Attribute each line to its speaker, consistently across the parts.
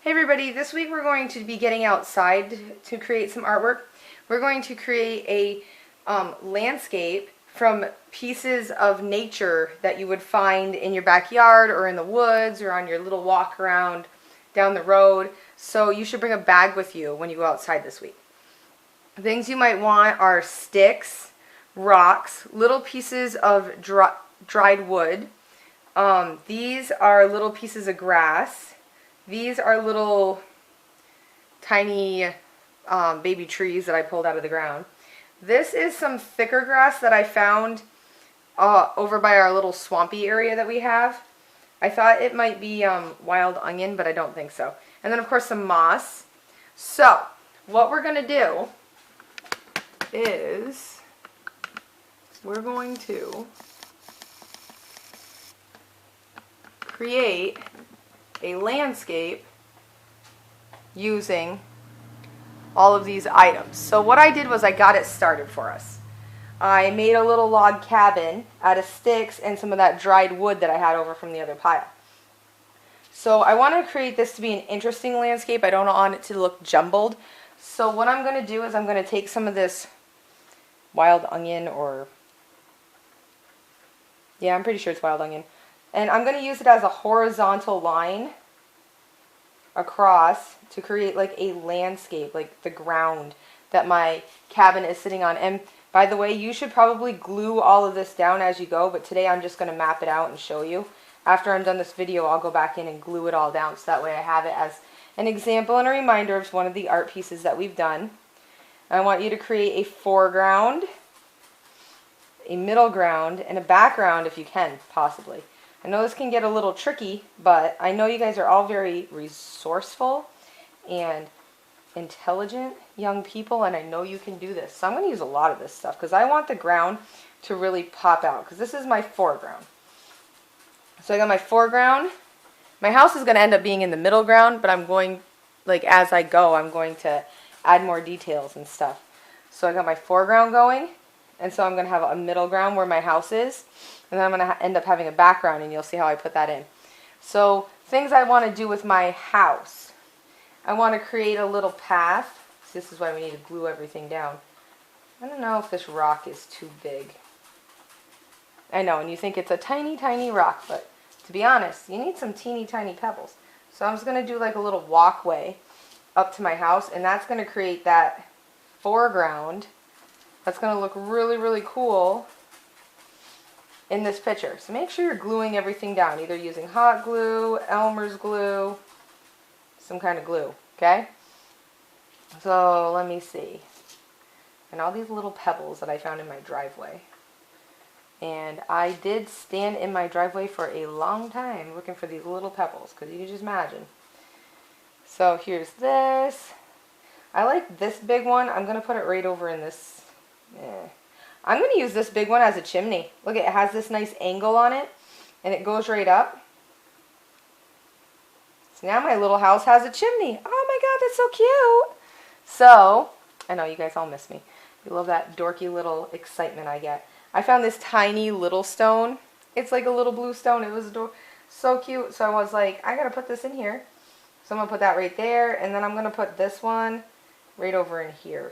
Speaker 1: Hey everybody, this week we're going to be getting outside to create some artwork. We're going to create a landscape from pieces of nature that you would find in your backyard or in the woods or on your little walk around down the road. So you should bring a bag with you when you go outside this week. Things you might want are sticks, rocks, little pieces of dried wood. These are little pieces of grass. These are little tiny baby trees that I pulled out of the ground. This is some thicker grass that I found over by our little swampy area that we have. I thought it might be wild onion, but I don't think so. And then of course some moss. So what we're going to do is we're going to create a landscape using all of these items. So what I did was I got it started for us. I made a little log cabin out of sticks and some of that dried wood that I had over from the other pile. So I want to create this to be an interesting landscape. I don't want it to look jumbled. So what I'm going to do is I'm going to take some of this wild onion, or yeah, I'm pretty sure it's wild onion. And I'm going to use it as a horizontal line across to create like a landscape, like the ground that my cabin is sitting on. And by the way, you should probably glue all of this down as you go, but today I'm just going to map it out and show you. After I'm done this video, I'll go back in and glue it all down so that way I have it as an example and a reminder of one of the art pieces that we've done. I want you to create a foreground, a middle ground, and a background if you can, possibly. I know this can get a little tricky, but I know you guys are all very resourceful and intelligent young people, and I know you can do this. So I'm going to use a lot of this stuff because I want the ground to really pop out, because this is my foreground. So I got my foreground. My house is going to end up being in the middle ground, but I'm going, like as I go, I'm going to add more details and stuff. So I got my foreground going, and so I'm going to have a middle ground where my house is. And then I'm going to end up having a background, and you'll see how I put that in. So things I want to do with my house. I want to create a little path. So this is why we need to glue everything down. I don't know if this rock is too big. I know, and you think it's a tiny, tiny rock, but to be honest, you need some teeny, tiny pebbles. So I'm just going to do like a little walkway up to my house, and that's going to create that foreground. That's going to look really, really cool in this picture. So make sure you're gluing everything down, either using hot glue, Elmer's glue, some kind of glue, okay? So let me see. And all these little pebbles that I found in my driveway. And I did stand in my driveway for a long time looking for these little pebbles, because you can just imagine. So here's this. I like this big one. I'm going to put it right over in this. I'm going to use this big one as a chimney. Look, it has this nice angle on it, and it goes right up. So now my little house has a chimney. Oh my god, that's so cute. So, I know you guys all miss me. You love that dorky little excitement I get. I found this tiny little stone. It's like a little blue stone. It was so cute. So I was like, I got to put this in here. So I'm going to put that right there, and then I'm going to put this one right over in here.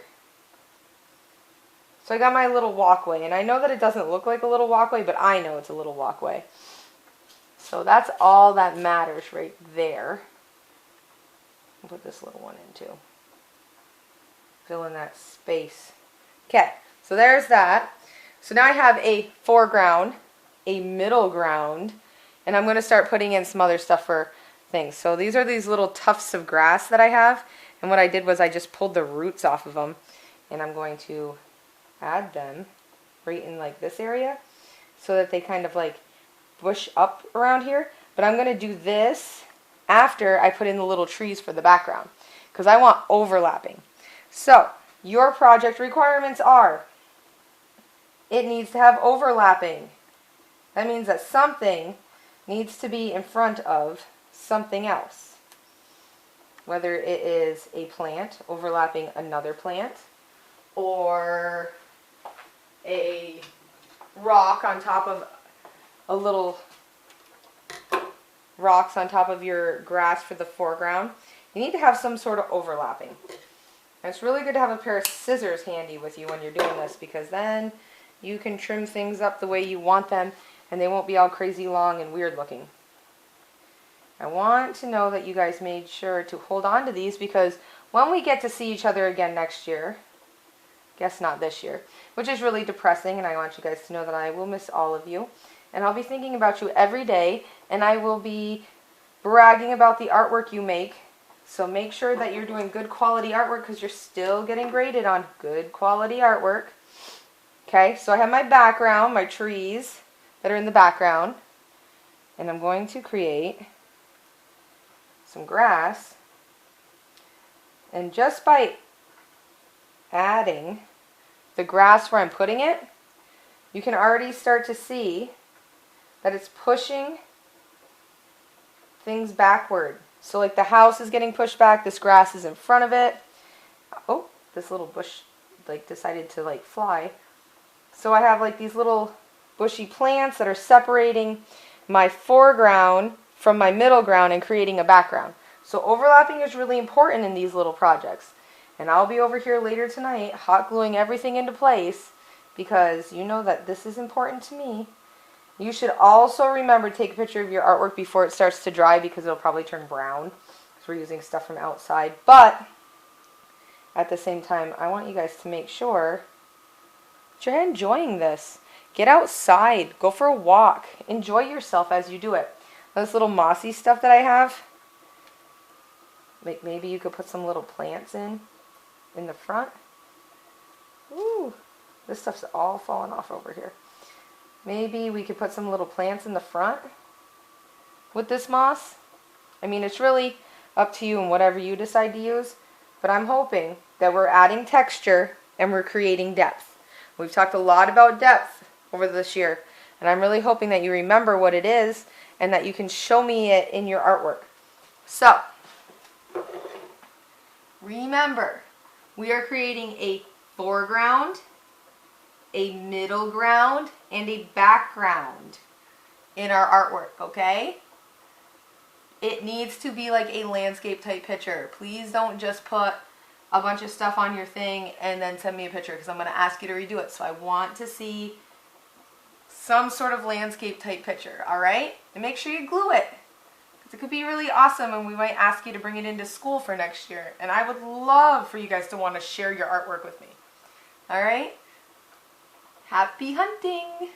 Speaker 1: So I got my little walkway, and I know that it doesn't look like a little walkway, but I know it's a little walkway. So that's all that matters right there. I'll put this little one in too. Fill in that space. Okay, so there's that. So now I have a foreground, a middle ground, and I'm going to start putting in some other stuff for things. So these are these little tufts of grass that I have, and what I did was I just pulled the roots off of them, and I'm going to add them right in like this area so that they kind of like bush up around here. But I'm going to do this after I put in the little trees for the background, because I want overlapping. So your project requirements are, it needs to have overlapping. That means that something needs to be in front of something else, whether it is a plant overlapping another plant, or a rock on top of a little rocks on top of your grass for the foreground. you need to have some sort of overlapping. And it's really good to have a pair of scissors handy with you when you're doing this, because then you can trim things up the way you want them and they won't be all crazy long and weird looking. I want to know that you guys made sure to hold on to these, because when we get to see each other again next year, guess not this year, which is really depressing, and I want you guys to know that I will miss all of you. And I'll be thinking about you every day, and I will be bragging about the artwork you make. So make sure that you're doing good quality artwork, because you're still getting graded on good quality artwork. Okay, so I have my background, my trees that are in the background, and I'm going to create some grass. And just by adding the grass where I'm putting it, you can already start to see that it's pushing things backward. So like the house is getting pushed back, this grass is in front of it. Oh, this little bush like decided to like fly. So I have like these little bushy plants that are separating my foreground from my middle ground and creating a background. So overlapping is really important in these little projects. And I'll be over here later tonight hot gluing everything into place, because you know that this is important to me. You should also remember to take a picture of your artwork before it starts to dry, because it'll probably turn brown, because we're using stuff from outside. But at the same time, I want you guys to make sure that you're enjoying this. Get outside, go for a walk, enjoy yourself as you do it. This little mossy stuff that I have, like maybe you could put some little plants in the front. Ooh, this stuff's all falling off over here. Maybe we could put some little plants in the front with this moss. I mean, it's really up to you and whatever you decide to use, but I'm hoping that we're adding texture and we're creating depth. We've talked a lot about depth over this year, and I'm really hoping that you remember what it is and that you can show me it in your artwork. So, remember, we are creating a foreground, a middle ground, and a background in our artwork, okay? It needs to be like a landscape type picture. Please don't just put a bunch of stuff on your thing and then send me a picture, because I'm going to ask you to redo it. So I want to see some sort of landscape type picture, alright? And make sure you glue it, because it could be really awesome, and we might ask you to bring it into school for next year. And I would love for you guys to want to share your artwork with me. Alright? Happy hunting!